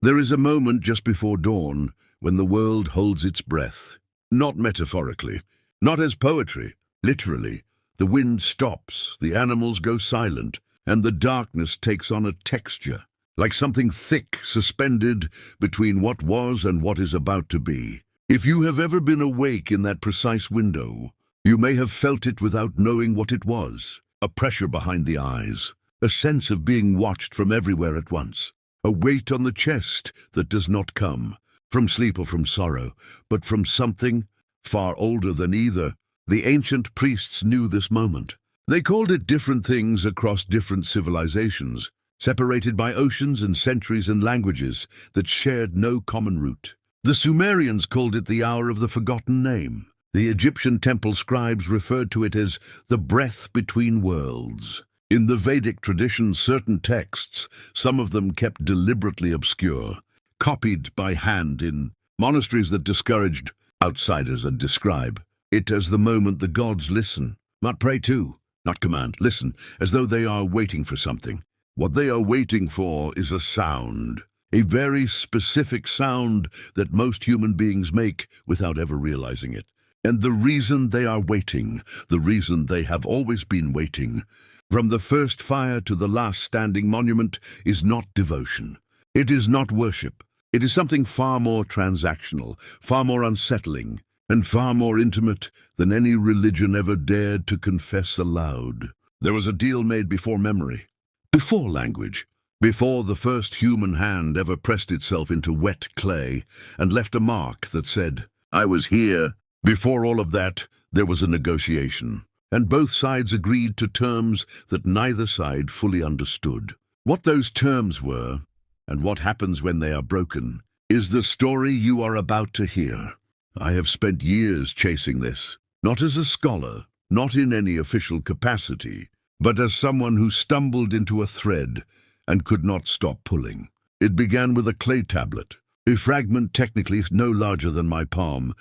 There is a moment just before dawn when the world holds its breath. Not metaphorically, not as poetry, literally. The wind stops, the animals go silent, and the darkness takes on a texture, like something thick suspended between what was and what is about to be. If you have ever been awake in that precise window, you may have felt it without knowing what it was. A pressure behind the eyes, a sense of being watched from everywhere at once, a weight on the chest that does not come from sleep or from sorrow, but from something far older than either. The ancient priests knew this moment. They called it different things across different civilizations, separated by oceans and centuries and languages that shared no common root. The Sumerians called it the hour of the forgotten name. The Egyptian temple scribes referred to it as the breath between worlds. In the Vedic tradition, certain texts, some of them kept deliberately obscure, copied by hand in monasteries that discouraged outsiders, and describe it as the moment the gods listen, not pray to, not command, listen, as though they are waiting for something. What they are waiting for is a sound, a very specific sound that most human beings make without ever realizing it. And the reason they are waiting, the reason they have always been waiting, from the first fire to the last standing monument, is not devotion. It is not worship. It is something far more transactional, far more unsettling, and far more intimate than any religion ever dared to confess aloud. There was a deal made before memory, before language, before the first human hand ever pressed itself into wet clay and left a mark that said, "I was here." Before all of that, there was a negotiation, and both sides agreed to terms that neither side fully understood. What those terms were, and what happens when they are broken, is the story you are about to hear. I have spent years chasing this, not as a scholar, not in any official capacity, but as someone who stumbled into a thread and could not stop pulling. It began with a clay tablet, a fragment technically no larger than my palm,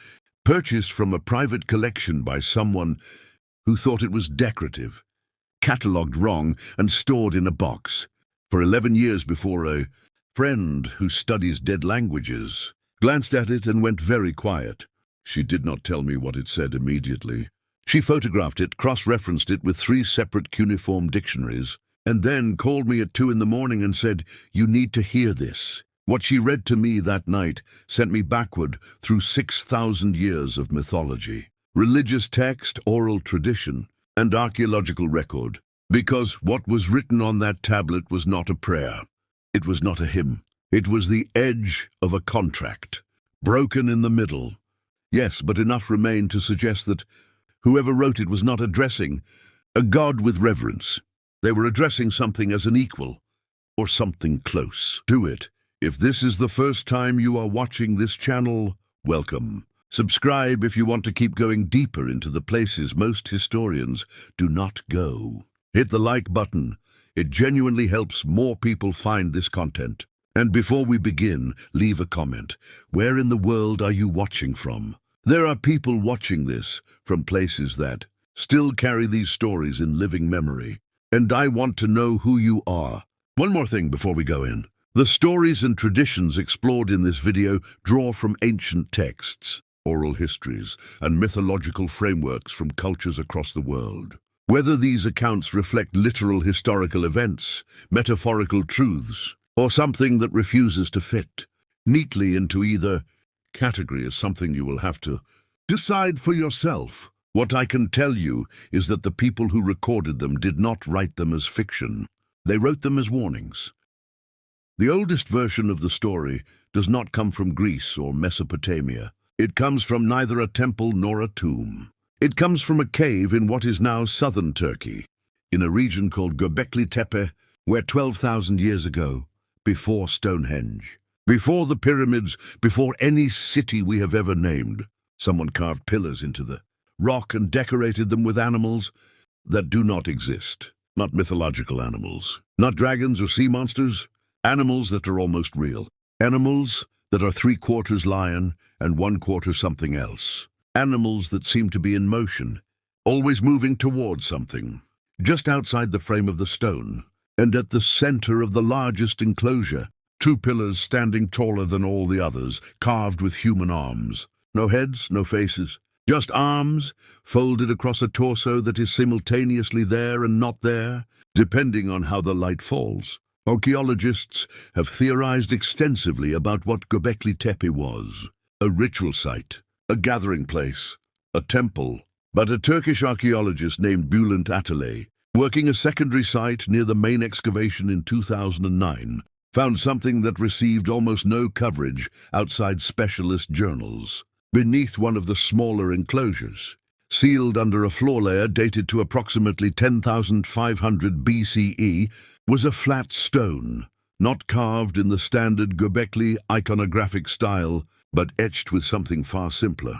purchased from a private collection by someone who thought it was decorative, catalogued wrong and stored in a box. For 11 years before a friend who studies dead languages glanced at it and went very quiet. She did not tell me what it said immediately. She photographed it, cross-referenced it with 3 separate cuneiform dictionaries, and then called me at 2 in the morning and said, "You need to hear this." What she read to me that night sent me backward through 6,000 years of mythology, religious text, oral tradition, and archaeological record. Because what was written on that tablet was not a prayer. It was not a hymn. It was the edge of a contract, broken in the middle. Yes, but enough remained to suggest that whoever wrote it was not addressing a god with reverence. They were addressing something as an equal, or something close to it. If this is the first time you are watching this channel, welcome. Subscribe if you want to keep going deeper into the places most historians do not go. Hit the like button. It genuinely helps more people find this content. And before we begin, leave a comment. Where in the world are you watching from? There are people watching this from places that still carry these stories in living memory. And I want to know who you are. One more thing before we go in. The stories and traditions explored in this video draw from ancient texts, oral histories, and mythological frameworks from cultures across the world. Whether these accounts reflect literal historical events, metaphorical truths, or something that refuses to fit neatly into either category is something you will have to decide for yourself. What I can tell you is that the people who recorded them did not write them as fiction. They wrote them as warnings. The oldest version of the story does not come from Greece or Mesopotamia. It comes from neither a temple nor a tomb. It comes from a cave in what is now southern Turkey, in a region called Göbekli Tepe, where 12,000 years ago, before Stonehenge, before the pyramids, before any city we have ever named, someone carved pillars into the rock and decorated them with animals that do not exist. Not mythological animals, not dragons or sea monsters, animals that are almost real. Animals that are 3/4 lion and 1/4 something else. Animals that seem to be in motion, always moving towards something. Just outside the frame of the stone, and at the center of the largest enclosure, Two pillars standing taller than all the others, carved with human arms. No heads, no faces. Just arms, folded across a torso that is simultaneously there and not there, depending on how the light falls. Archaeologists have theorized extensively about what Göbekli Tepe was. A ritual site, a gathering place, a temple. But a Turkish archaeologist named Bülent Atalay, working a secondary site near the main excavation in 2009, found something that received almost no coverage outside specialist journals. Beneath one of the smaller enclosures, sealed under a floor layer dated to approximately 10,500 BCE, was a flat stone, not carved in the standard Göbekli iconographic style, but etched with something far simpler.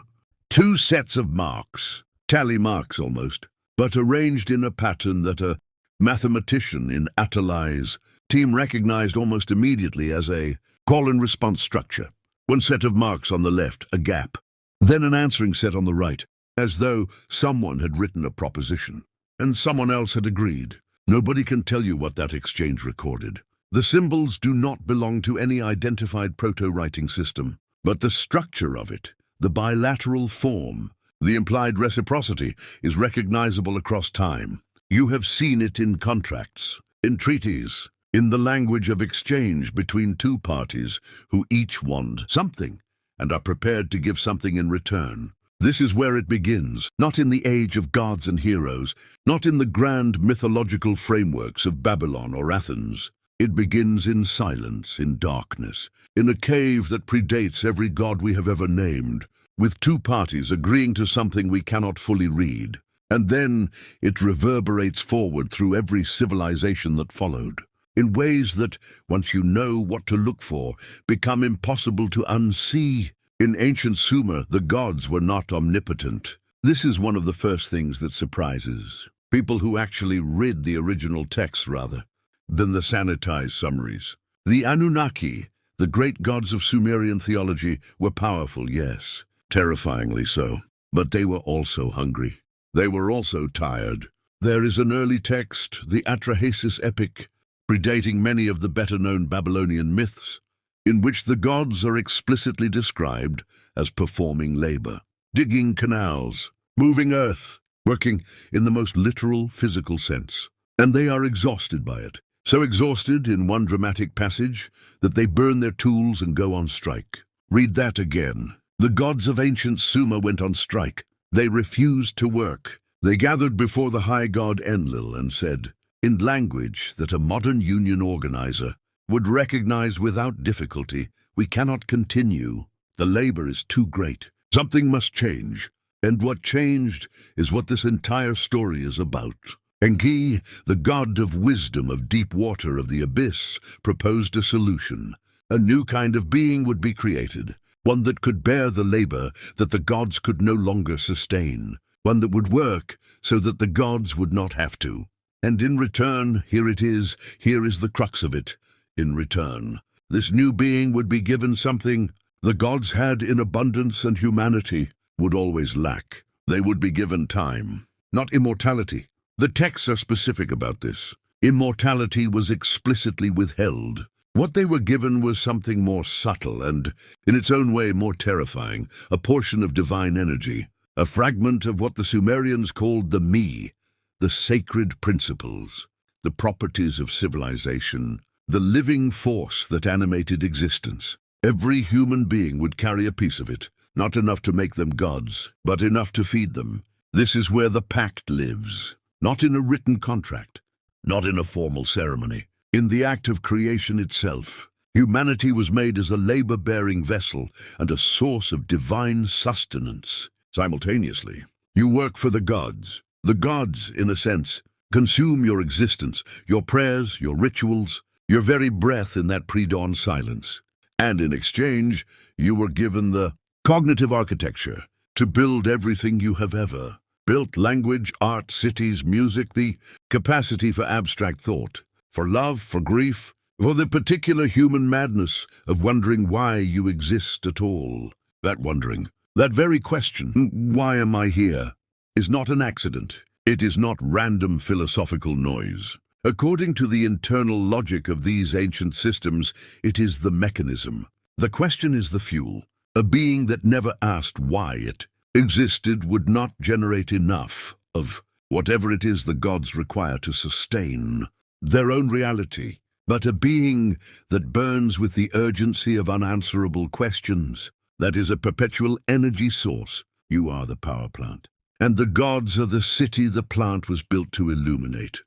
Two sets of marks, tally marks almost, but arranged in a pattern that a mathematician in Atalay's team recognized almost immediately as a call-and-response structure. One set of marks on the left, a gap, then an answering set on the right, as though someone had written a proposition, and someone else had agreed. Nobody can tell you what that exchange recorded. The symbols do not belong to any identified proto-writing system, but the structure of it, the bilateral form, the implied reciprocity, is recognizable across time. You have seen it in contracts, in treaties, in the language of exchange between two parties who each want something and are prepared to give something in return. This is where it begins, not in the age of gods and heroes, not in the grand mythological frameworks of Babylon or Athens. It begins in silence, in darkness, in a cave that predates every god we have ever named, with two parties agreeing to something we cannot fully read. And then it reverberates forward through every civilization that followed, in ways that, once you know what to look for, become impossible to unsee. In ancient Sumer, the gods were not omnipotent. This is one of the first things that surprises people who actually read the original texts rather than the sanitized summaries. The Anunnaki, the great gods of Sumerian theology, were powerful, yes, terrifyingly so, but they were also hungry. They were also tired. There is an early text, the Atrahasis epic, predating many of the better-known Babylonian myths, in which the gods are explicitly described as performing labor, digging canals, moving earth, working in the most literal physical sense. And they are exhausted by it, so exhausted in one dramatic passage that they burn their tools and go on strike. Read that again. The gods of ancient Sumer went on strike. They refused to work. They gathered before the high god Enlil and said, in language that a modern union organizer would recognize without difficulty, we cannot continue. The labor is too great. Something must change. And what changed is what this entire story is about. Enki, the god of wisdom, of deep water, of the abyss, proposed a solution. A new kind of being would be created, one that could bear the labor that the gods could no longer sustain, one that would work so that the gods would not have to. And in return, here it is, here is the crux of it. In return, this new being would be given something the gods had in abundance and humanity would always lack. They would be given time, not immortality. The texts are specific about this. Immortality was explicitly withheld. What they were given was something more subtle and, in its own way, more terrifying, a portion of divine energy, a fragment of what the Sumerians called the me, the sacred principles, the properties of civilization, the living force that animated existence. Every human being would carry a piece of it, not enough to make them gods, but enough to feed them. This is where the Pact lives, not in a written contract, not in a formal ceremony. In the act of creation itself, humanity was made as a labor-bearing vessel and a source of divine sustenance. Simultaneously, you work for the gods. The gods, in a sense, consume your existence, your prayers, your rituals, your very breath in that pre-dawn silence. And in exchange, you were given the cognitive architecture to build everything you have ever built: language, art, cities, music, the capacity for abstract thought, for love, for grief, for the particular human madness of wondering why you exist at all. That wondering, that very question, why am I here, is not an accident. It is not random philosophical noise. According to the internal logic of these ancient systems, it is the mechanism. The question is the fuel. A being that never asked why it existed would not generate enough of whatever it is the gods require to sustain their own reality, but a being that burns with the urgency of unanswerable questions, that is a perpetual energy source. You are the power plant, and the gods are the city the plant was built to illuminate.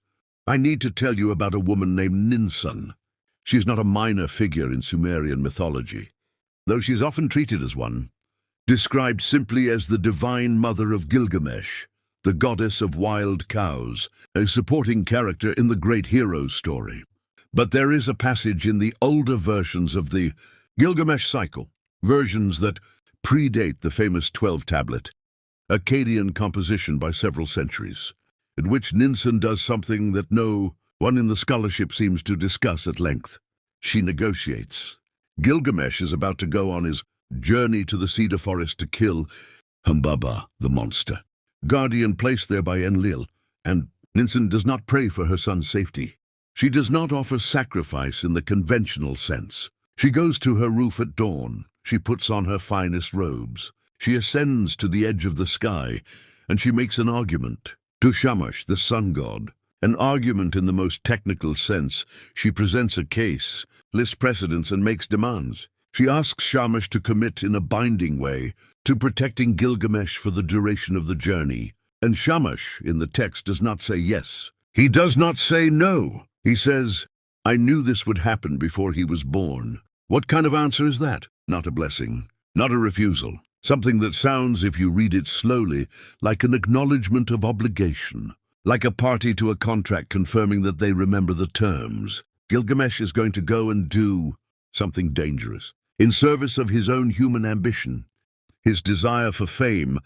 I need to tell you about a woman named Ninsun. She's not a minor figure in Sumerian mythology, though she's often treated as one, described simply as the divine mother of Gilgamesh, the goddess of wild cows, a supporting character in the great hero story. But there is a passage in the older versions of the Gilgamesh cycle, versions that predate the famous 12-tablet, Akkadian composition by several centuries, in which Ninsun does something that no one in the scholarship seems to discuss at length. She negotiates. Gilgamesh is about to go on his journey to the cedar forest to kill Humbaba, the monster, guardian placed there by Enlil, and Ninsun does not pray for her son's safety. She does not offer sacrifice in the conventional sense. She goes to her roof at dawn. She puts on her finest robes. She ascends to the edge of the sky, and she makes an argument to Shamash, the sun god. An argument in the most technical sense. She presents a case, lists precedents, and makes demands. She asks Shamash to commit in a binding way to protecting Gilgamesh for the duration of the journey. And Shamash, in the text, does not say yes. He does not say no. He says, I knew this would happen before he was born. What kind of answer is that? Not a blessing, not a refusal. Something that sounds, if you read it slowly, like an acknowledgement of obligation, like a party to a contract confirming that they remember the terms. Gilgamesh is going to go and do something dangerous, in service of his own human ambition, his desire for fame,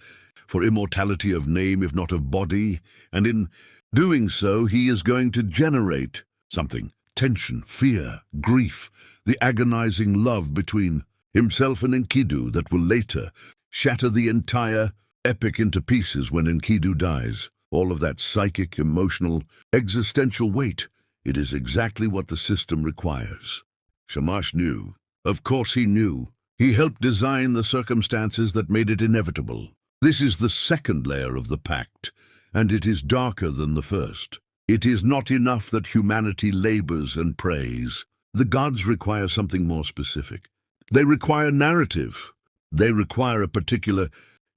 for immortality of name if not of body, and in doing so he is going to generate something, tension, fear, grief, the agonizing love between himself and Enkidu that will later shatter the entire epic into pieces when Enkidu dies. All of that psychic, emotional, existential weight, it is exactly what the system requires. Shamash knew. Of course he knew. He helped design the circumstances that made it inevitable. This is the second layer of the Pact, and it is darker than the first. It is not enough that humanity labors and prays. The gods require something more specific. They require narrative. They require a particular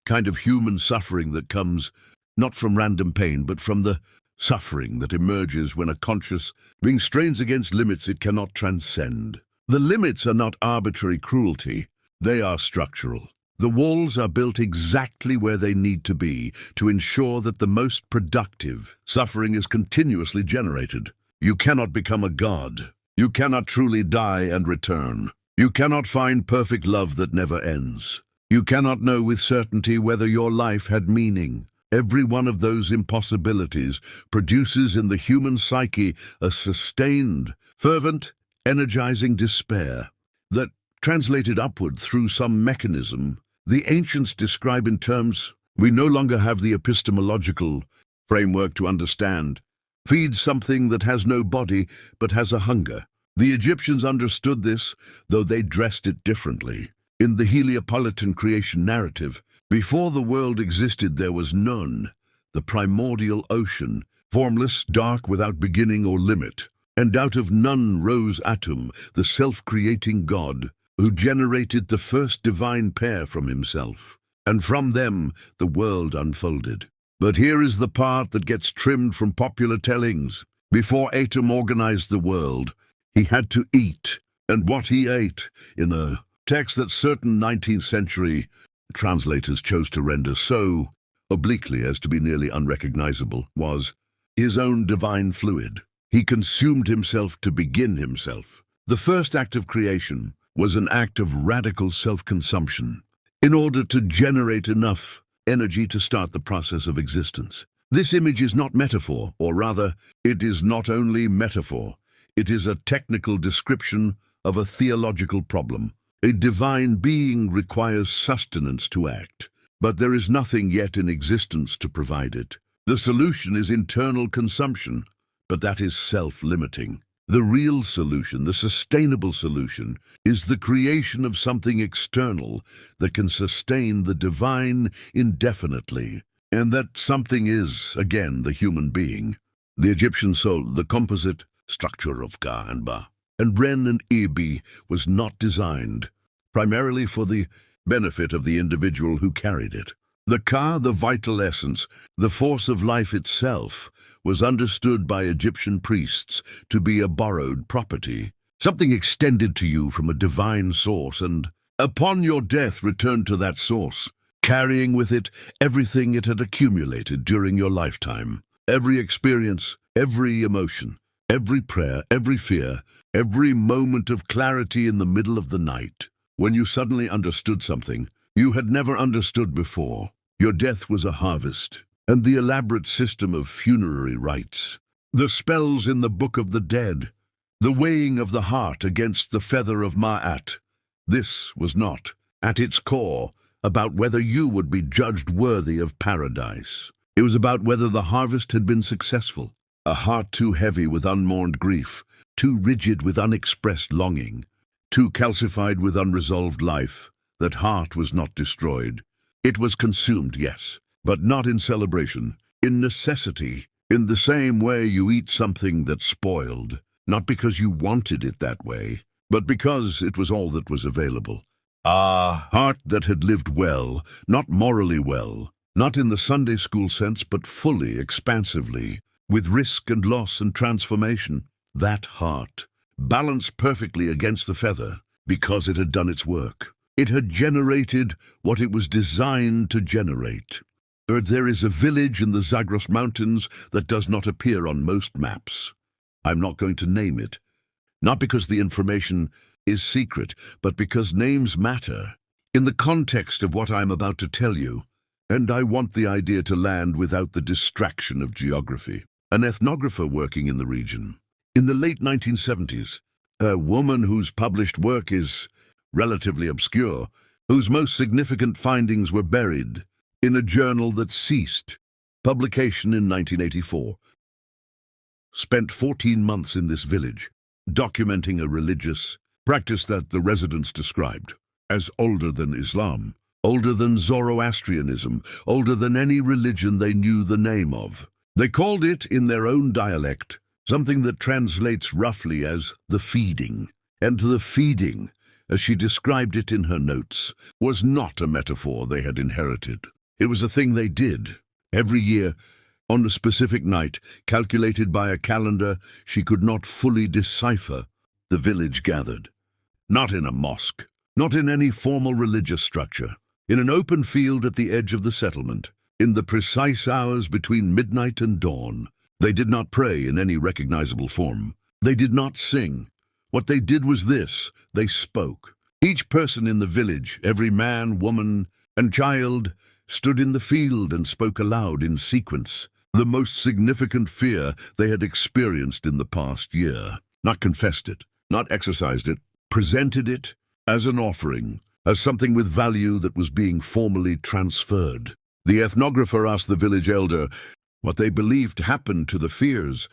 kind of human suffering that comes not from random pain, but from the suffering that emerges when a conscious being strains against limits it cannot transcend. The limits are not arbitrary cruelty. They are structural. The walls are built exactly where they need to be to ensure that the most productive suffering is continuously generated. You cannot become a god. You cannot truly die and return. You cannot find perfect love that never ends. You cannot know with certainty whether your life had meaning. Every one of those impossibilities produces in the human psyche a sustained, fervent, energizing despair that, translated upward through some mechanism, the ancients describe in terms we no longer have the epistemological framework to understand, feeds something that has no body but has a hunger. The Egyptians understood this, though they dressed it differently. In the Heliopolitan creation narrative, before the world existed there was Nun, the primordial ocean, formless, dark, without beginning or limit. And out of Nun rose Atum, the self-creating god, who generated the first divine pair from himself. And from them the world unfolded. But here is the part that gets trimmed from popular tellings. Before Atum organized the world, he had to eat, and what he ate, in a text that certain 19th century translators chose to render so obliquely as to be nearly unrecognizable, was his own divine fluid. He consumed himself to begin himself. The first act of creation was an act of radical self-consumption in order to generate enough energy to start the process of existence. This image is not metaphor, or rather, it is not only metaphor. It is a technical description of a theological problem. A divine being requires sustenance to act, but there is nothing yet in existence to provide it. The solution is internal consumption, but that is self-limiting. The real solution, the sustainable solution, is the creation of something external that can sustain the divine indefinitely. And that something is, again, the human being. The Egyptian soul, the composite structure of Ka and Ba, and Ren and Ibi, was not designed primarily for the benefit of the individual who carried it. The Ka, the vital essence, the force of life itself, was understood by Egyptian priests to be a borrowed property, something extended to you from a divine source, and upon your death returned to that source, carrying with it everything it had accumulated during your lifetime. Every experience, every emotion, every prayer, every fear, every moment of clarity in the middle of the night, when you suddenly understood something you had never understood before. Your death was a harvest, and the elaborate system of funerary rites, the spells in the Book of the Dead, the weighing of the heart against the feather of Ma'at. This was not, at its core, about whether you would be judged worthy of paradise. It was about whether the harvest had been successful. A heart too heavy with unmourned grief, too rigid with unexpressed longing, too calcified with unresolved life. That heart was not destroyed. It was consumed, yes, but not in celebration, in necessity, in the same way you eat something that's spoiled, not because you wanted it that way, but because it was all that was available. Ah, heart that had lived well, not morally well, not in the Sunday school sense, but fully, expansively, with risk and loss and transformation. That heart, balanced perfectly against the feather, because it had done its work. It had generated what it was designed to generate. There is a village in the Zagros Mountains that does not appear on most maps. I'm not going to name it, not because the information is secret, but because names matter in the context of what I'm about to tell you, and I want the idea to land without the distraction of geography. An ethnographer working in the region, in the late 1970s, a woman whose published work is relatively obscure, whose most significant findings were buried in a journal that ceased publication in 1984, spent 14 months in this village, documenting a religious practice that the residents described as older than Islam, older than Zoroastrianism, older than any religion they knew the name of. They called it, in their own dialect, something that translates roughly as the feeding. And the feeding, as she described it in her notes, was not a metaphor they had inherited. It was a thing they did. Every year, on a specific night, calculated by a calendar she could not fully decipher, the village gathered. Not in a mosque, not in any formal religious structure, in an open field at the edge of the settlement, in the precise hours between midnight and dawn. They did not pray in any recognizable form. They did not sing. What they did was this: they spoke. Each person in the village, every man, woman, and child, stood in the field and spoke aloud in sequence the most significant fear they had experienced in the past year. Not confessed it, not exercised it, presented it as an offering, as something with value that was being formally transferred. The ethnographer asked the village elder what they believed happened to the fears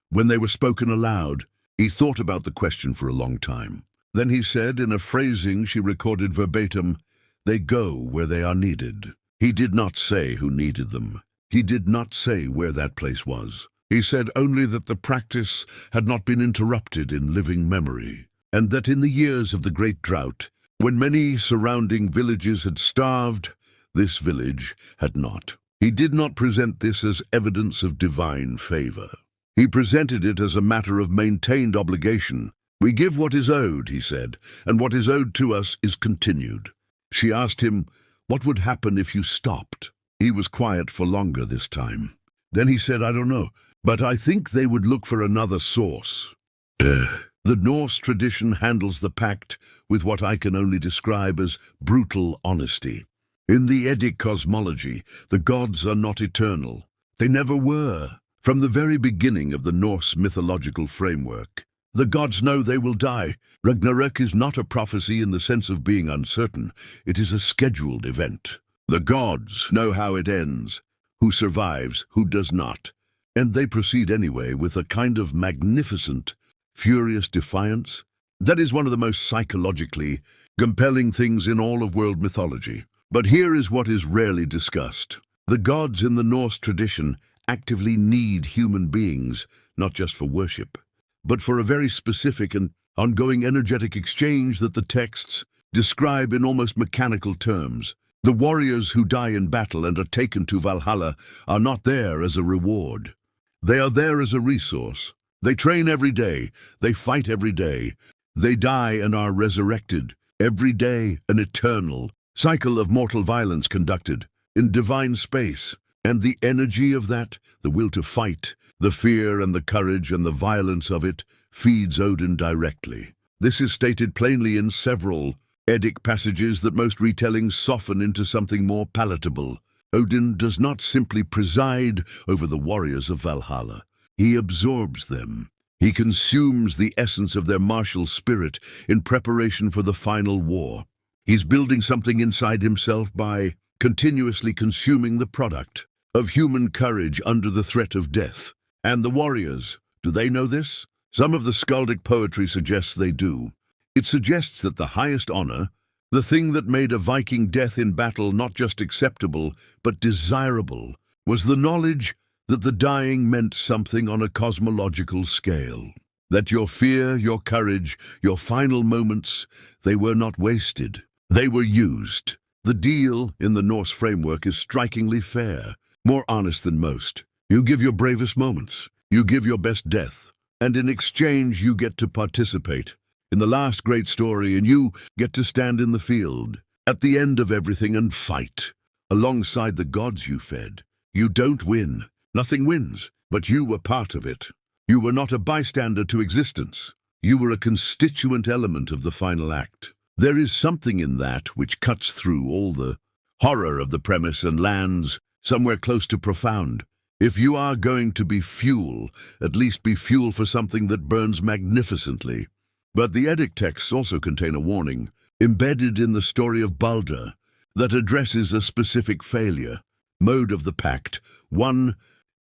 when they were spoken aloud. He thought about the question for a long time. Then he said, in a phrasing she recorded verbatim, "They go where they are needed." He did not say who needed them. He did not say where that place was. He said only that the practice had not been interrupted in living memory, and that in the years of the Great Drought, when many surrounding villages had starved, this village had not. He did not present this as evidence of divine favor. He presented it as a matter of maintained obligation. "We give what is owed," he said, "and what is owed to us is continued." She asked him, "What would happen if you stopped?" He was quiet for longer this time. Then he said, "I don't know, but I think they would look for another source." The Norse tradition handles the Pact with what I can only describe as brutal honesty. In the Edic cosmology, the gods are not eternal. They never were. From the very beginning of the Norse mythological framework, the gods know they will die. Ragnarök is not a prophecy in the sense of being uncertain. It is a scheduled event. The gods know how it ends, who survives, who does not. And they proceed anyway with a kind of magnificent, furious defiance. That is one of the most psychologically compelling things in all of world mythology. But here is what is rarely discussed. The gods in the Norse tradition actively need human beings, not just for worship, but for a very specific and ongoing energetic exchange that the texts describe in almost mechanical terms. The warriors who die in battle and are taken to Valhalla are not there as a reward. They are there as a resource. They train every day. They fight every day. They die and are resurrected. Every day, an eternal cycle of mortal violence conducted in divine space. And the energy of that, the will to fight, the fear and the courage and the violence of it, feeds Odin directly. This is stated plainly in several Eddic passages that most retellings soften into something more palatable. Odin does not simply preside over the warriors of Valhalla. He absorbs them. He consumes the essence of their martial spirit in preparation for the final war. He's building something inside himself by continuously consuming the product of human courage under the threat of death. And the warriors, do they know this? Some of the skaldic poetry suggests they do. It suggests that the highest honor, the thing that made a Viking death in battle not just acceptable, but desirable, was the knowledge that the dying meant something on a cosmological scale. That your fear, your courage, your final moments, they were not wasted. They were used. The deal in the Norse framework is strikingly fair, more honest than most. You give your bravest moments. You give your best death. And in exchange, you get to participate in the last great story, and you get to stand in the field at the end of everything and fight alongside the gods you fed. You don't win. Nothing wins, but you were part of it. You were not a bystander to existence. You were a constituent element of the final act. There is something in that which cuts through all the horror of the premise and lands somewhere close to profound. If you are going to be fuel, at least be fuel for something that burns magnificently. But the Eddic texts also contain a warning, embedded in the story of Balder, that addresses a specific failure, mode of the Pact, one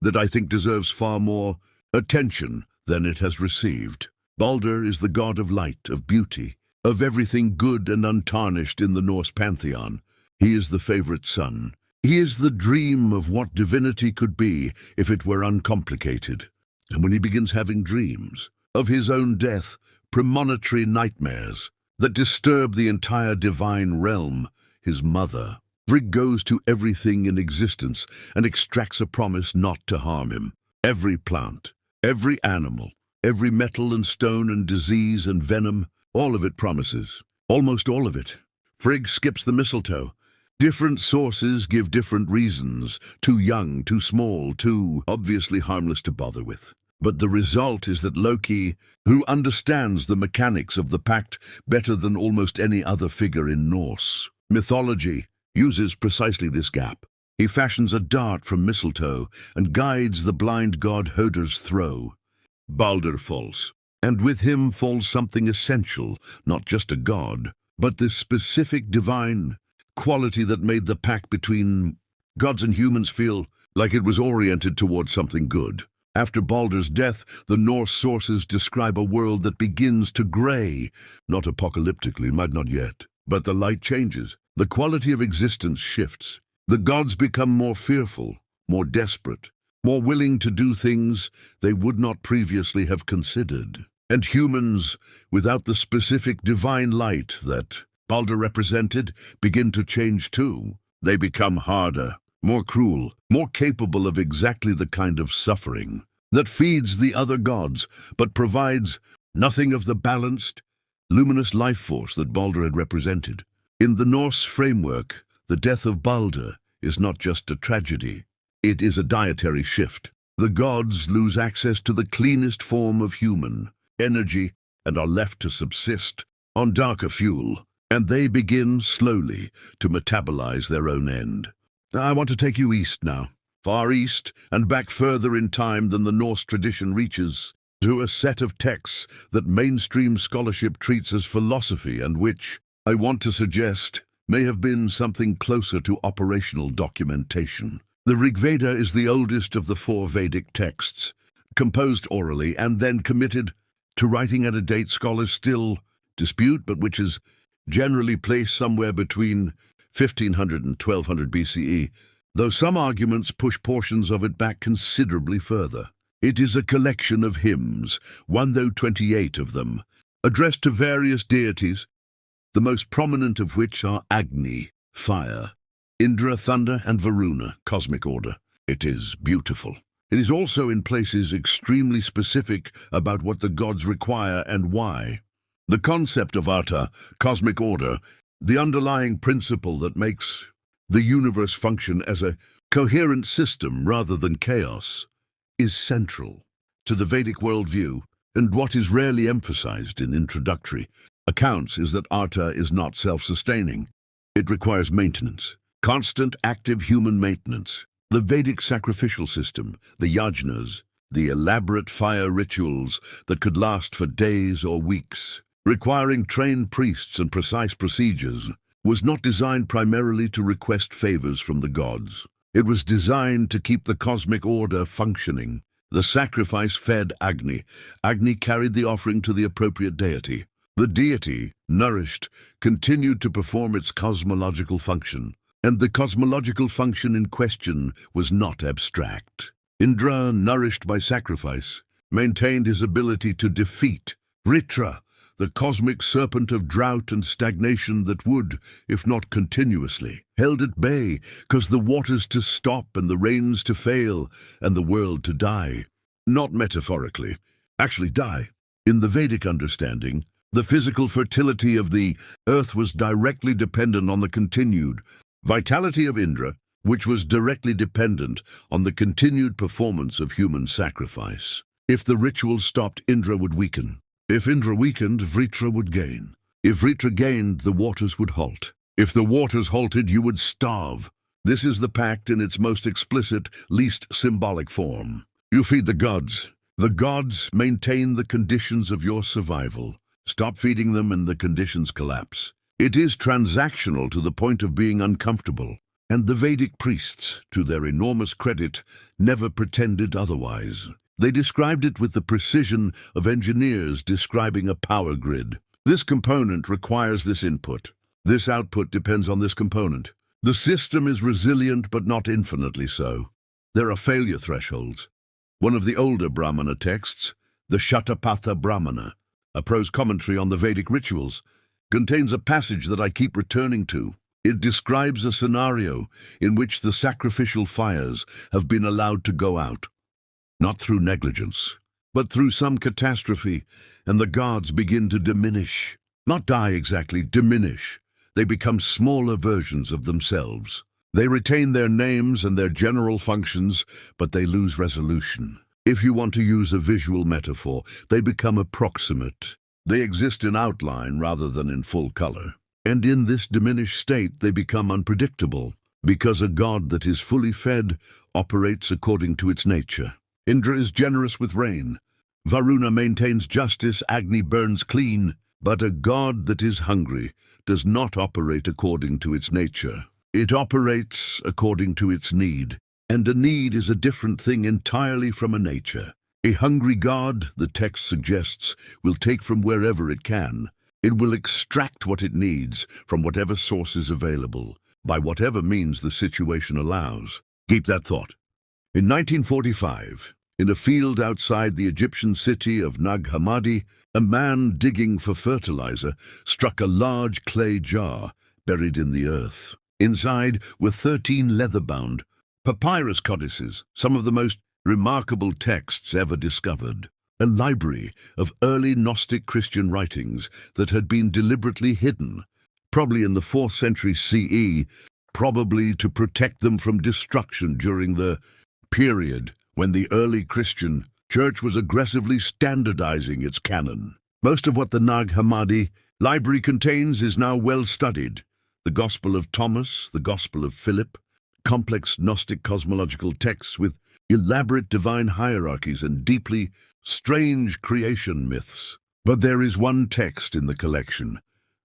that I think deserves far more attention than it has received. Balder is the god of light, of beauty, of everything good and untarnished in the Norse pantheon. He is the favorite son. He is the dream of what divinity could be if it were uncomplicated. And when he begins having dreams of his own death, premonitory nightmares that disturb the entire divine realm, his mother, Frigg goes to everything in existence and extracts a promise not to harm him. Every plant, every animal, every metal and stone and disease and venom, all of it promises. Almost all of it. Frigg skips the mistletoe. Different sources give different reasons. Too young, too small, too obviously harmless to bother with. But the result is that Loki, who understands the mechanics of the Pact better than almost any other figure in Norse mythology, uses precisely this gap. He fashions a dart from mistletoe and guides the blind god Hödr's throw. Balder falls, and with him falls something essential, not just a god, but this specific divine quality that made the pact between gods and humans feel like it was oriented towards something good. After Balder's death, the Norse sources describe a world that begins to gray, not apocalyptically, not yet, but the light changes. The quality of existence shifts. The gods become more fearful, more desperate, more willing to do things they would not previously have considered. And humans, without the specific divine light that Balder represented, begin to change too. They become harder, more cruel, more capable of exactly the kind of suffering that feeds the other gods, but provides nothing of the balanced, luminous life force that Balder had represented. In the Norse framework, the death of Balder is not just a tragedy. It is a dietary shift. The gods lose access to the cleanest form of human energy and are left to subsist on darker fuel, and they begin slowly to metabolize their own end. I want to take you east now, far east and back further in time than the Norse tradition reaches, to a set of texts that mainstream scholarship treats as philosophy and which, I want to suggest, may have been something closer to operational documentation. The Rig Veda is the oldest of the 4 Vedic texts, composed orally and then committed to writing at a date scholars still dispute, but which is generally placed somewhere between 1500 and 1200 BCE, though some arguments push portions of it back considerably further. It is a collection of hymns, 128 of them, addressed to various deities, the most prominent of which are Agni, fire, Indra, thunder, and Varuna, cosmic order. It is beautiful. It is also in places extremely specific about what the gods require and why. The concept of Arta, cosmic order, the underlying principle that makes the universe function as a coherent system rather than chaos, is central to the Vedic worldview, and what is rarely emphasized in introductory accounts is that Arta is not self-sustaining. It requires maintenance, constant active human maintenance. The Vedic sacrificial system, the yajnas, the elaborate fire rituals that could last for days or weeks, requiring trained priests and precise procedures, was not designed primarily to request favors from the gods. It was designed to keep the cosmic order functioning. The sacrifice fed Agni. Agni carried the offering to the appropriate deity. The deity, nourished, continued to perform its cosmological function, and the cosmological function in question was not abstract. Indra, nourished by sacrifice, maintained his ability to defeat Vritra, the cosmic serpent of drought and stagnation that would, if not continuously, held at bay, cause the waters to stop and the rains to fail and the world to die. Not metaphorically, actually die. In the Vedic understanding, the physical fertility of the earth was directly dependent on the continued vitality of Indra, which was directly dependent on the continued performance of human sacrifice. If the ritual stopped, Indra would weaken. If Indra weakened, Vritra would gain. If Vritra gained, the waters would halt. If the waters halted, you would starve. This is the pact in its most explicit, least symbolic form. You feed the gods. The gods maintain the conditions of your survival. Stop feeding them and the conditions collapse. It is transactional to the point of being uncomfortable, and the Vedic priests, to their enormous credit, never pretended otherwise. They described it with the precision of engineers describing a power grid. This component requires this input. This output depends on this component. The system is resilient but not infinitely so. There are failure thresholds. One of the older Brahmana texts, the Shatapatha Brahmana, a prose commentary on the Vedic rituals, contains a passage that I keep returning to. It describes a scenario in which the sacrificial fires have been allowed to go out, not through negligence, but through some catastrophe, and the gods begin to diminish. Not die exactly, diminish. They become smaller versions of themselves. They retain their names and their general functions, but they lose resolution. If you want to use a visual metaphor, they become approximate. They exist in outline rather than in full color. And in this diminished state, they become unpredictable, because a god that is fully fed operates according to its nature. Indra is generous with rain. Varuna maintains justice, Agni burns clean. But a god that is hungry does not operate according to its nature. It operates according to its need. And a need is a different thing entirely from a nature. A hungry god, the text suggests, will take from wherever it can. It will extract what it needs from whatever source is available, by whatever means the situation allows. Keep that thought. In 1945, in a field outside the Egyptian city of Nag Hammadi, a man digging for fertilizer struck a large clay jar buried in the earth. Inside were 13 leather-bound papyrus codices, some of the most remarkable texts ever discovered. A library of early Gnostic Christian writings that had been deliberately hidden, probably in the 4th century CE, probably to protect them from destruction during the period when the early Christian church was aggressively standardizing its canon. Most of what the Nag Hammadi library contains is now well studied. The Gospel of Thomas, the Gospel of Philip, complex Gnostic cosmological texts with elaborate divine hierarchies and deeply strange creation myths. But there is one text in the collection,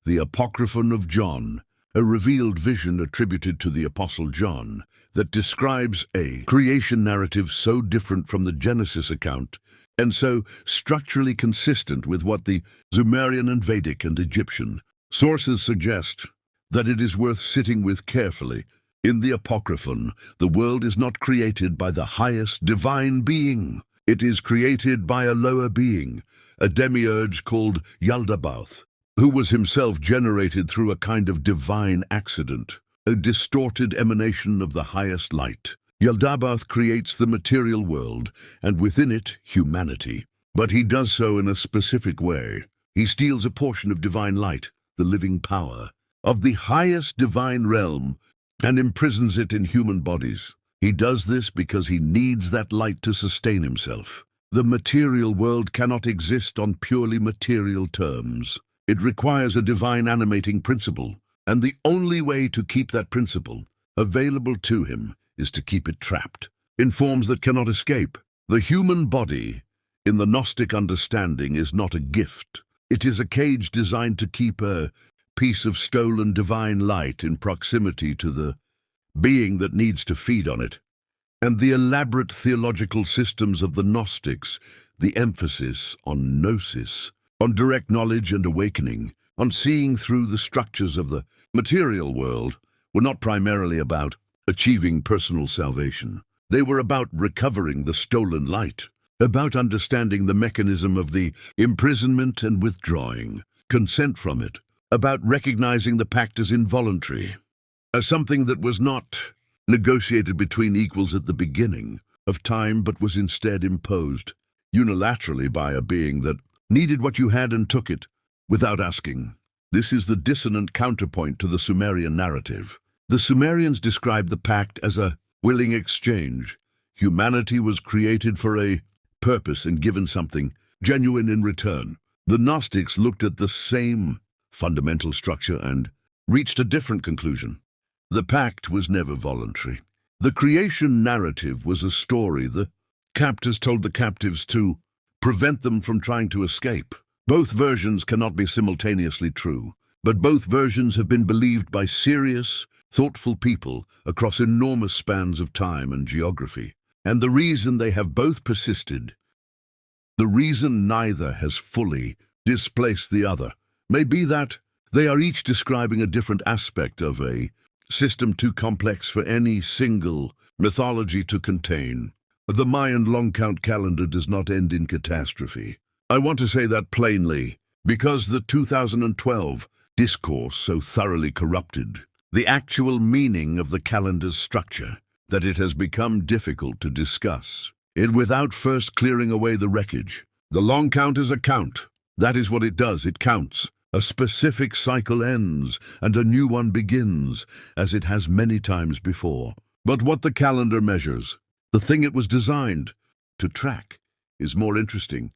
the Apocryphon of John, a revealed vision attributed to the Apostle John that describes a creation narrative so different from the Genesis account and so structurally consistent with what the Sumerian and Vedic and Egyptian sources suggest that it is worth sitting with carefully. In the Apocryphon, the world is not created by the highest divine being. It is created by a lower being, a demiurge called Yaldabaoth, who was himself generated through a kind of divine accident, a distorted emanation of the highest light. Yaldabaoth creates the material world, and within it, humanity. But he does so in a specific way. He steals a portion of divine light, the living power, of the highest divine realm, and imprisons it in human bodies. He does this because he needs that light to sustain himself. The material world cannot exist on purely material terms. It requires a divine animating principle, and the only way to keep that principle available to him is to keep it trapped, in forms that cannot escape. The human body, in the Gnostic understanding, is not a gift. It is a cage designed to keep a piece of stolen divine light in proximity to the being that needs to feed on it. And the elaborate theological systems of the Gnostics, the emphasis on gnosis, on direct knowledge and awakening, on seeing through the structures of the material world, were not primarily about achieving personal salvation. They were about recovering the stolen light, about understanding the mechanism of the imprisonment and withdrawing consent from it, about recognizing the pact as involuntary, as something that was not negotiated between equals at the beginning of time, but was instead imposed unilaterally by a being that needed what you had and took it without asking. This is the dissonant counterpoint to the Sumerian narrative. The Sumerians described the pact as a willing exchange. Humanity was created for a purpose and given something genuine in return. The Gnostics looked at the same fundamental structure and reached a different conclusion. The pact was never voluntary. The creation narrative was a story the captors told the captives to prevent them from trying to escape. Both versions cannot be simultaneously true, but both versions have been believed by serious, thoughtful people across enormous spans of time and geography. And the reason they have both persisted, the reason neither has fully displaced the other, may be that they are each describing a different aspect of a system too complex for any single mythology to contain. The Mayan long-count calendar does not end in catastrophe. I want to say that plainly, because the 2012 discourse so thoroughly corrupted the actual meaning of the calendar's structure that it has become difficult to discuss it without first clearing away the wreckage. The long count is a count. That is what it does. It counts. A specific cycle ends, and a new one begins, as it has many times before. But what the calendar measures, the thing it was designed to track, is more interesting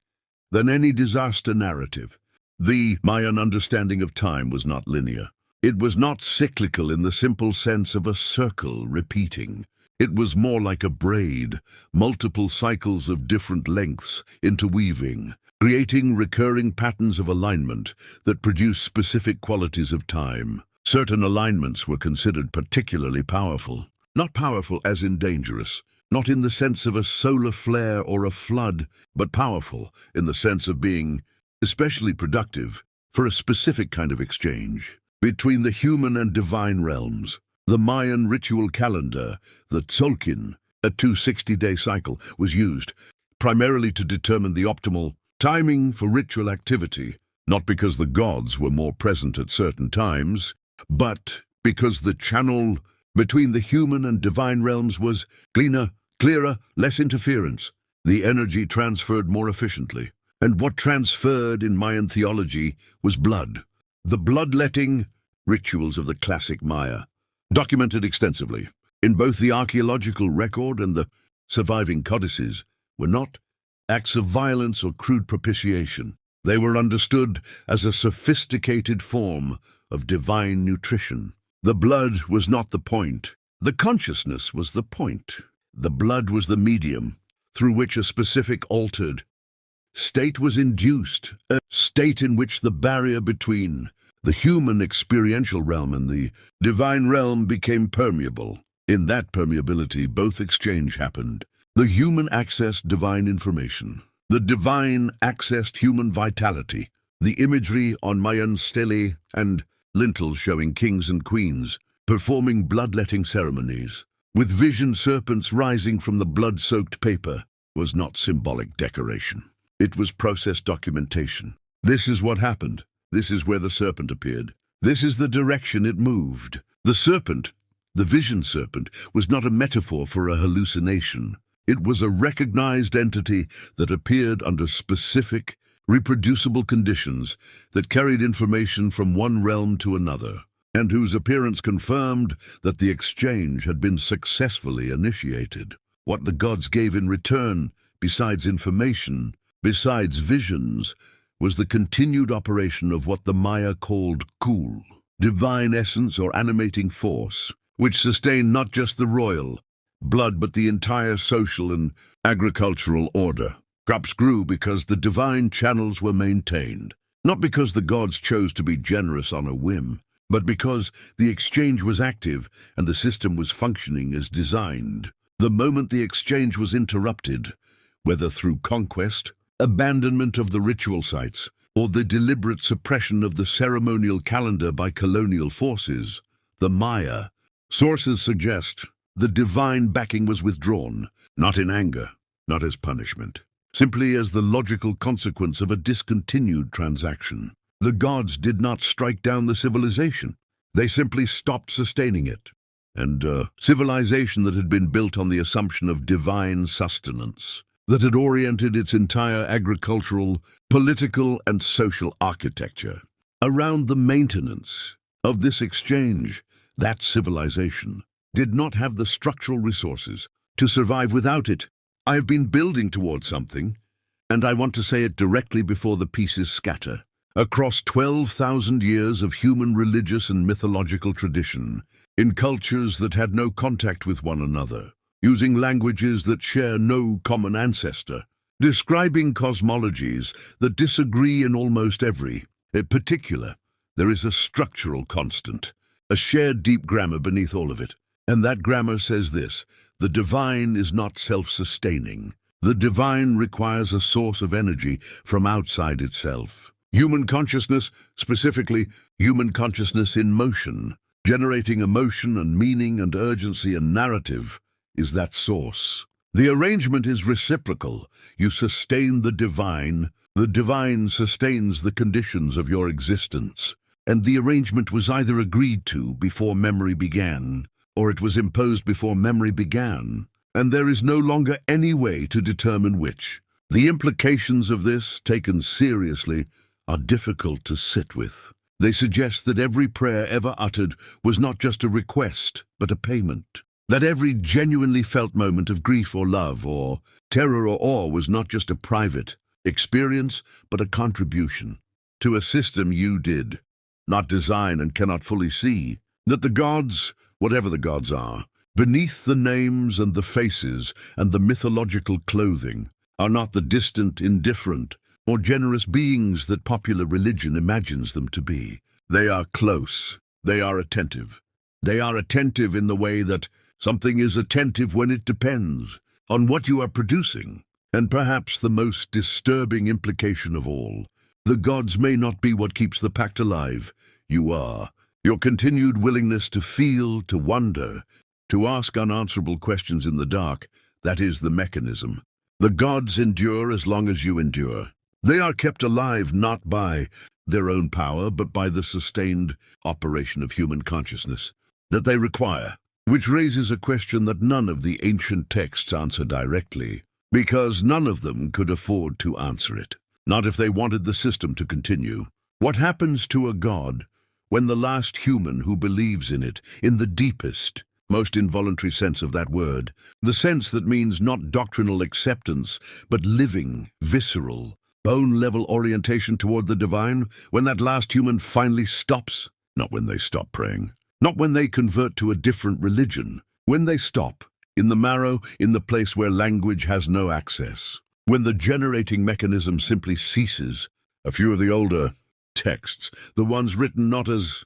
than any disaster narrative. The Mayan understanding of time was not linear. It was not cyclical in the simple sense of a circle repeating. It was more like a braid, multiple cycles of different lengths interweaving, creating recurring patterns of alignment that produce specific qualities of time. Certain alignments were considered particularly powerful. Not powerful as in dangerous, not in the sense of a solar flare or a flood, but powerful in the sense of being especially productive for a specific kind of exchange between the human and divine realms. The Mayan ritual calendar, the Tzolkin, a 260-day cycle, was used primarily to determine the optimal timing for ritual activity, not because the gods were more present at certain times, but because the channel between the human and divine realms was clearer, less interference. The energy transferred more efficiently. And what transferred in Mayan theology was blood. The bloodletting rituals of the classic Maya, documented extensively in both the archaeological record and the surviving codices, were not acts of violence or crude propitiation. They were understood as a sophisticated form of divine nutrition. The blood was not the point. The consciousness was the point. The blood was the medium through which a specific altered state was induced, a state in which the barrier between The human experiential realm and the divine realm became permeable. In that permeability, both exchange happened. The human accessed divine information. The divine accessed human vitality. The imagery on Mayan stelae and lintels showing kings and queens performing bloodletting ceremonies, with vision serpents rising from the blood-soaked paper, was not symbolic decoration. It was process documentation. This is what happened. This is where the serpent appeared. This is the direction it moved. The serpent, the vision serpent, was not a metaphor for a hallucination. It was a recognized entity that appeared under specific, reproducible conditions that carried information from one realm to another, and whose appearance confirmed that the exchange had been successfully initiated. What the gods gave in return, besides information, besides visions, was the continued operation of what the Maya called kul, divine essence or animating force, which sustained not just the royal blood but the entire social and agricultural order. Crops grew because the divine channels were maintained, not because the gods chose to be generous on a whim, but because the exchange was active and the system was functioning as designed. The moment the exchange was interrupted, whether through conquest, abandonment of the ritual sites, or the deliberate suppression of the ceremonial calendar by colonial forces, the Maya, sources suggest, the divine backing was withdrawn, not in anger, not as punishment, simply as the logical consequence of a discontinued transaction. The gods did not strike down the civilization. They simply stopped sustaining it. And civilization that had been built on the assumption of divine sustenance, that had oriented its entire agricultural, political, and social architecture around the maintenance of this exchange, that civilization did not have the structural resources to survive without it. I have been building towards something, and I want to say it directly before the pieces scatter. Across 12,000 years of human religious and mythological tradition, in cultures that had no contact with one another, using languages that share no common ancestor, describing cosmologies that disagree in almost every particular, there is a structural constant, a shared deep grammar beneath all of it. And that grammar says this: the divine is not self-sustaining. The divine requires a source of energy from outside itself. Human consciousness, specifically human consciousness in motion, generating emotion and meaning and urgency and narrative, is that source. The arrangement is reciprocal. You sustain the divine sustains the conditions of your existence. And the arrangement was either agreed to before memory began, or it was imposed before memory began, and there is no longer any way to determine which. The implications of this, taken seriously, are difficult to sit with. They suggest that every prayer ever uttered was not just a request, but a payment. That every genuinely felt moment of grief or love or terror or awe was not just a private experience, but a contribution to a system you did not design and cannot fully see. That the gods, whatever the gods are, beneath the names and the faces and the mythological clothing, are not the distant, indifferent, or generous beings that popular religion imagines them to be. They are close. They are attentive. They are attentive in the way that something is attentive when it depends on what you are producing. And perhaps the most disturbing implication of all, the gods may not be what keeps the pact alive. You are. Your continued willingness to feel, to wonder, to ask unanswerable questions in the dark, that is the mechanism. The gods endure as long as you endure. They are kept alive not by their own power, but by the sustained operation of human consciousness that they require, which raises a question that none of the ancient texts answer directly, because none of them could afford to answer it, not if they wanted the system to continue. What happens to a god when the last human who believes in it, in the deepest, most involuntary sense of that word, the sense that means not doctrinal acceptance, but living, visceral, bone-level orientation toward the divine, when that last human finally stops? Not when they stop praying, not when they convert to a different religion, when they stop, in the marrow, in the place where language has no access, when the generating mechanism simply ceases. A few of the older, texts, the ones written not as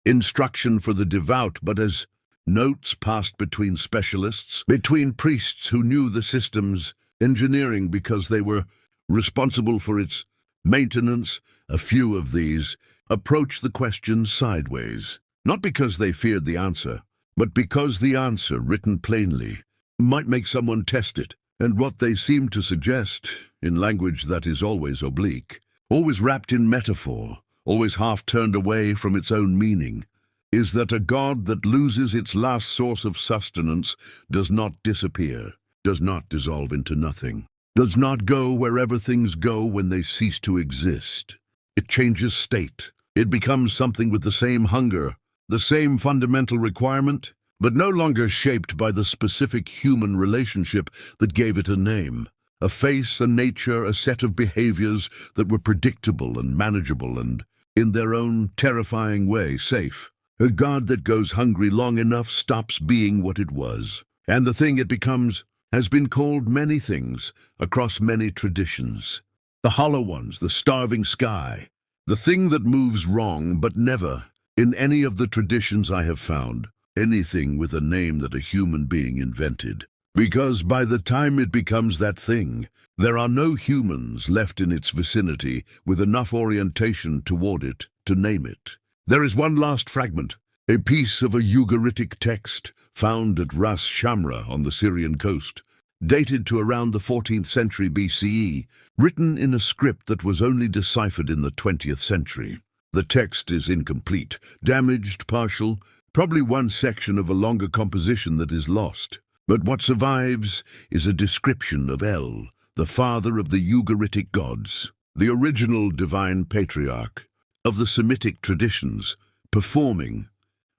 instruction for the devout, but as notes passed between specialists, between priests who knew the system's engineering because they were responsible for its maintenance. A few of these approached the question sideways, not because they feared the answer, but because the answer, written plainly, might make someone test it, and what they seemed to suggest, in language that is always oblique, always wrapped in metaphor, always half turned away from its own meaning, is that a god that loses its last source of sustenance does not disappear, does not dissolve into nothing, does not go wherever things go when they cease to exist. It changes state. It becomes something with the same hunger, the same fundamental requirement, but no longer shaped by the specific human relationship that gave it a name, a face, a nature, a set of behaviors that were predictable and manageable and, in their own terrifying way, safe. A god that goes hungry long enough stops being what it was, and the thing it becomes has been called many things across many traditions. The hollow ones, the starving sky, the thing that moves wrong, but never, in any of the traditions I have found, anything with a name that a human being invented. Because by the time it becomes that thing, there are no humans left in its vicinity with enough orientation toward it to name it. There is one last fragment, a piece of a Ugaritic text found at Ras Shamra on the Syrian coast, dated to around the 14th century BCE, written in a script that was only deciphered in the 20th century. The text is incomplete, damaged, partial, probably one section of a longer composition that is lost. But what survives is a description of El, the father of the Ugaritic gods, the original divine patriarch of the Semitic traditions, performing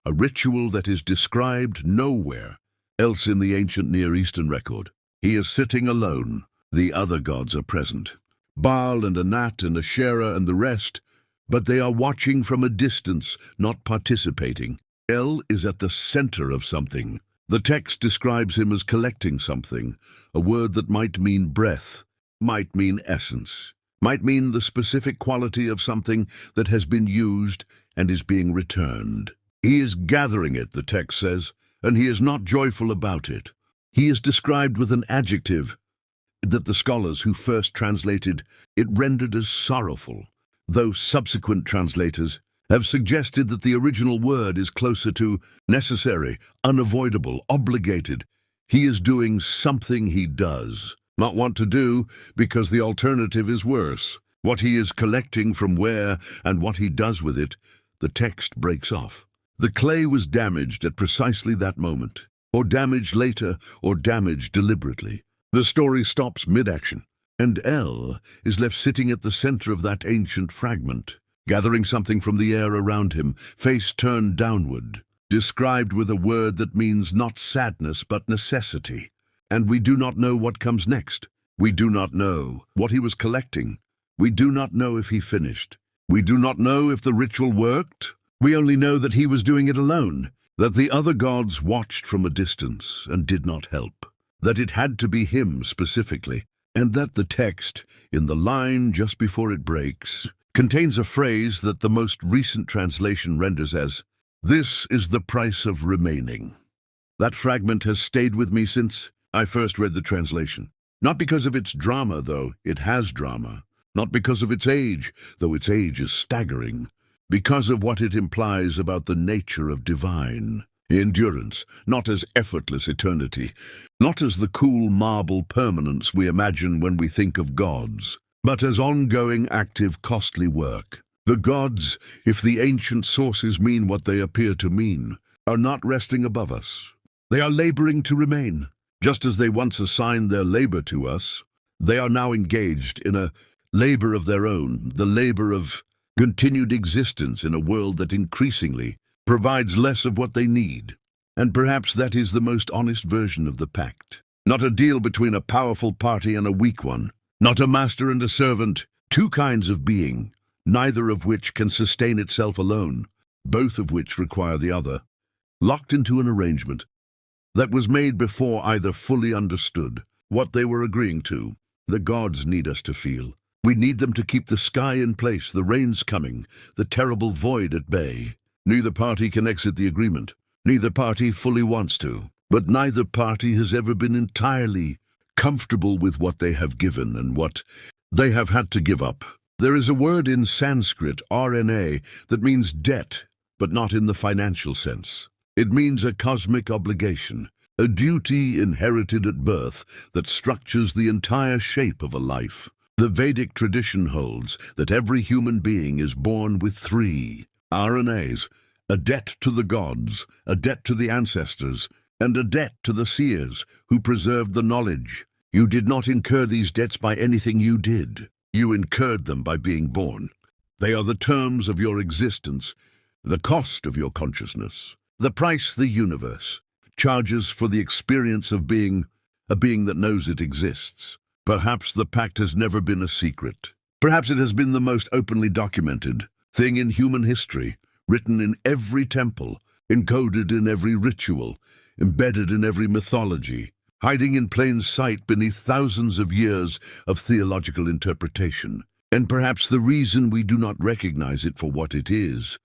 a ritual that is described nowhere else in the ancient Near Eastern record. He is sitting alone. The other gods are present, Baal and Anat and Asherah and the rest, but they are watching from a distance, not participating. El is at the center of something. The text describes him as collecting something, a word that might mean breath, might mean essence, might mean the specific quality of something that has been used and is being returned. He is gathering it, the text says, and he is not joyful about it. He is described with an adjective that the scholars who first translated it rendered as sorrowful, though subsequent translators have suggested that the original word is closer to necessary, unavoidable, obligated. He is doing something he does not want to do because the alternative is worse. What he is collecting from where and what he does with it, the text breaks off. The clay was damaged at precisely that moment, or damaged later, or damaged deliberately. The story stops mid-action, and El is left sitting at the center of that ancient fragment, gathering something from the air around him, face turned downward, described with a word that means not sadness but necessity. And we do not know what comes next. We do not know what he was collecting. We do not know if he finished. We do not know if the ritual worked. We only know that he was doing it alone, that the other gods watched from a distance and did not help, that it had to be him specifically, and that the text, in the line just before it breaks, contains a phrase that the most recent translation renders as, "This is the price of remaining." That fragment has stayed with me since I first read the translation. Not because of its drama, though it has drama. Not because of its age, though its age is staggering. Because of what it implies about the nature of divine endurance, not as effortless eternity, not as the cool marble permanence we imagine when we think of gods, but as ongoing, active, costly work. The gods, if the ancient sources mean what they appear to mean, are not resting above us. They are laboring to remain. Just as they once assigned their labor to us, they are now engaged in a labor of their own, the labor of continued existence in a world that increasingly provides less of what they need. And perhaps that is the most honest version of the Pact. Not a deal between a powerful party and a weak one. Not a master and a servant. Two kinds of being, neither of which can sustain itself alone, both of which require the other. Locked into an arrangement that was made before either fully understood what they were agreeing to. The gods need us to feel. We need them to keep the sky in place, the rains coming, the terrible void at bay. Neither party can exit the agreement. Neither party fully wants to. But neither party has ever been entirely comfortable with what they have given and what they have had to give up. There is a word in Sanskrit, RNA, that means debt, but not in the financial sense. It means a cosmic obligation, a duty inherited at birth that structures the entire shape of a life. The Vedic tradition holds that every human being is born with 3 RNAs, a debt to the gods, a debt to the ancestors, and a debt to the seers who preserved the knowledge. You did not incur these debts by anything you did. You incurred them by being born. They are the terms of your existence, the cost of your consciousness, the price the universe charges for the experience of being a being that knows it exists. Perhaps the pact has never been a secret. Perhaps it has been the most openly documented thing in human history, written in every temple, encoded in every ritual, embedded in every mythology, hiding in plain sight beneath thousands of years of theological interpretation. And perhaps the reason we do not recognize it for what it is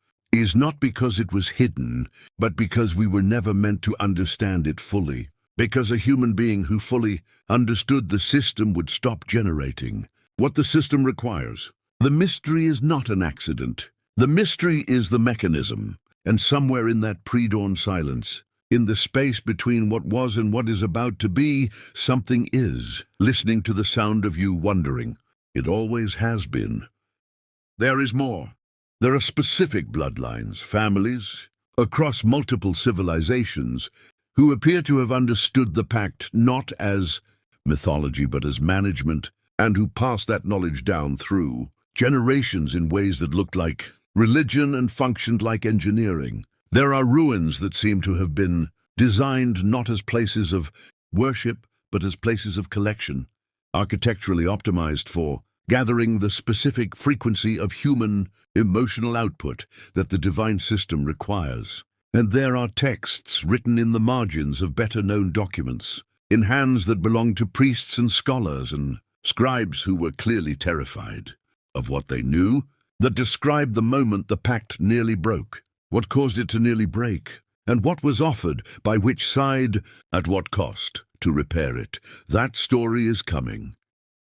not because it was hidden, but because we were never meant to understand it fully. Because a human being who fully understood the system would stop generating what the system requires. The mystery is not an accident. The mystery is the mechanism, and somewhere in that pre-dawn silence, in the space between what was and what is about to be, something is, listening to the sound of you wondering. It always has been. There is more. There are specific bloodlines, families, across multiple civilizations, who appear to have understood the pact not as mythology but as management, and who passed that knowledge down through generations in ways that looked like religion and functioned like engineering. There are ruins that seem to have been designed not as places of worship, but as places of collection, architecturally optimized for gathering the specific frequency of human emotional output that the divine system requires. And there are texts written in the margins of better-known documents, in hands that belong to priests and scholars and scribes who were clearly terrified of what they knew, that described the moment the pact nearly broke, what caused it to nearly break, and what was offered by which side, at what cost, to repair it. That story is coming.